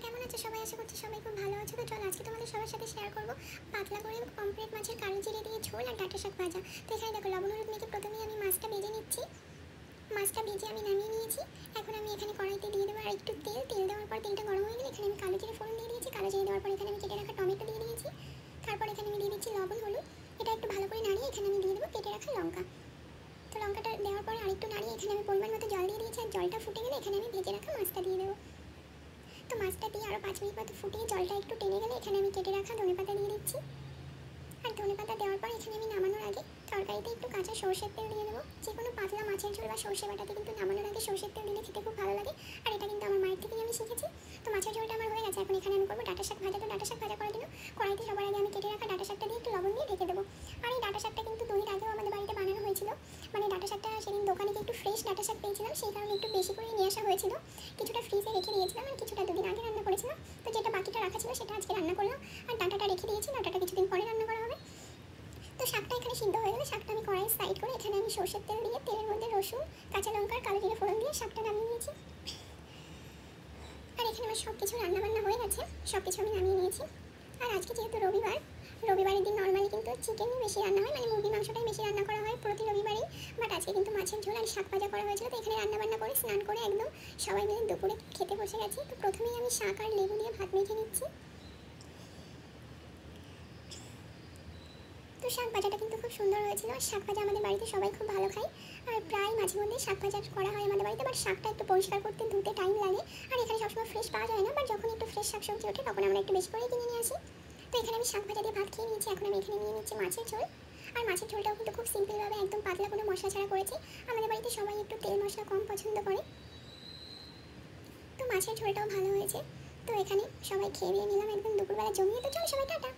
কেমন আছো সবাই? আশা করছি সবাই খুব ভালো আছো। তো চলো আজকে তোমাদের সবার সাথে শেয়ার করবো পাতলা করে পমফ্রেট মাছের কালো জিরে দিয়ে ঝোল আর ডাঁটা শাক ভাজা। তো এখানে দেখো লবণ হলুদ মেখে প্রথমেই আমি মাছটা ভেজে নিচ্ছি। মাছটা ভেজে আমি নামিয়ে নিয়েছি। এখন আমি এখানে কড়াইতে দিয়ে দেবো আর একটু তেল দেওয়ার পর তেলটা গরম হয়ে গেলে এখানে আমি কালো জিরে ফোড়ন দিয়ে দিয়েছি। কালো জিরে দেওয়ার পর এখানে আমি কেটে রাখা টমেটো দিয়ে দিয়েছি। তারপর এখানে আমি দিয়ে দিচ্ছি লবণ হলুদ। এটা একটু ভালো করে নাড়িয়ে এখানে আমি দিয়ে দেবো কেটে রাখা লঙ্কা। তো লঙ্কাটা দেওয়ার পরে আরেকটু নাড়িয়ে এখানে আমি পরিমাণ মতো জল দিয়ে দিয়েছি। আর জলটা ফুটে গেলে এখানে আমি ভেজে রাখা মাছটা দিয়ে দেবো। তো মাছটা দিয়ে আরও 5 মিনিট মতো ফুটিয়ে জলটা একটু টেনে গেলে এখানে আমি কেটে রাখা ধনেপাতা দিয়ে দিচ্ছি। আর ধনেপাতা দেওয়ার পর এখানে আমি নামানোর আগে তরকারিতে একটু কাঁচা সরষের তেল দিয়ে দেবো। যে কোনো পাতলা মাছের ঝোল বা সরষে বাটাতে কিন্তু নামানোর আগে সরষের তেল দিলে খেতে খুব ভালো লাগে। আর এটা কিন্তু আমার মায়ের থেকেই আমি শিখেছি। তো মাছের ঝোলটা আমার হয়ে গেছে। এখন এখানে আমি করবো ডাঁটা শাক ভাজা। তো ডাঁটা শাক ভাজা করার জন্য কড়াইতে সবার আগে আমি কেটে রাখা ডাঁটা শাকটা দিয়ে একটু লবণ দিয়ে ঢেকে দেবো। আর এই ডাঁটা শাকটা কিন্তু দইয়ের আগেও আমাদের বাড়িতে বানানো হয়েছিল। মানে ডাঁটা শাকটা সেদিন দোকানে গিয়ে একটু ফ্রেশ ডাঁটা শাক পেয়েছিলাম, সেই কারণে একটু বেশি করে নিয়ে আসা হয়েছিল। কিছুটা ফ্রিজে রেখে দিয়েছিলাম আর কিছুটা 2 দিন আগে রান্না করেছিলাম। তো যেটা বাকিটা রাখা ছিল সেটা আজকে রান্না করলাম। আর ডাঁটাটা রেখে দিয়েছি, ডাঁটাটা কিছুদিন পরে রান্না করা হবে। তো শাকটা এখানে সিদ্ধ হয়ে গেলে শাকটা আমি কড়াই সাইড করে এখানে আমি সরষের তেল দিয়ে তেলের মধ্যে রসুন, কাঁচা লঙ্কা আর কালো জিরে ফোড়ন দিয়ে শাকটা নামিয়ে নিয়েছি। আর এখানে আমার সব কিছু রান্নাবান্না হয়ে গেছে, সব কিছু আমি নামিয়ে নিয়েছি। আর আজকে যেহেতু রবিবারের দিন নর্মালি কিন্তু চিকেনই বেশি রান্না হয়, মানে মুরগির মাংসটাই বেশি রান্না করা হয় প্রতি রবিবারেই। বাট আজকে কিন্তু মাছের ঝোল আর শাক ভাজা করা হয়েছিল। তো এখানে রান্নাবান্না করে স্নান করে একদম সবাই মিলে দুপুরে খেতে বসে গেছি। তো প্রথমেই আমি শাক আর লেবু দিয়ে ভাত মেখে নিচ্ছি। তো শাক ভাজাটা কিন্তু খুব সুন্দর হয়েছিল। আর শাক ভাজা আমাদের বাড়িতে সবাই খুব ভালো খায়। আর প্রায় মাঝে মধ্যে শাক ভাজা করা হয় আমাদের বাড়িতে। বাট শাকটা একটু পরিষ্কার করতে ধুতে টাইম লাগে। আর এখানে সবসময় ফ্রেশ পাওয়া যায় না, বাট যখন একটু ফ্রেশ শাকসবজি ওঠে তখন আমরা একটু বেশি করেই কিনে নিয়ে আসি। তো এখানে আমি শাক ভাজা দিয়ে ভাত খেয়ে নিয়েছি। এখন আমি এখানে নিয়ে নিচ্ছি মাছের ঝোল। আর মাছের ঝোলটাও কিন্তু খুব সিম্পলভাবে একদম পাতলা কোনো মশলা ছাড়া করেছি। আমাদের বাড়িতে সবাই একটু তেল মশলা কম পছন্দ করে। তো মাছের ঝোলটাও ভালো হয়েছে। তো এখানে সবাই খেয়ে দিয়ে নিলাম একদম দুপুরবেলা জমিয়ে। তো চলো সবাই টাটা।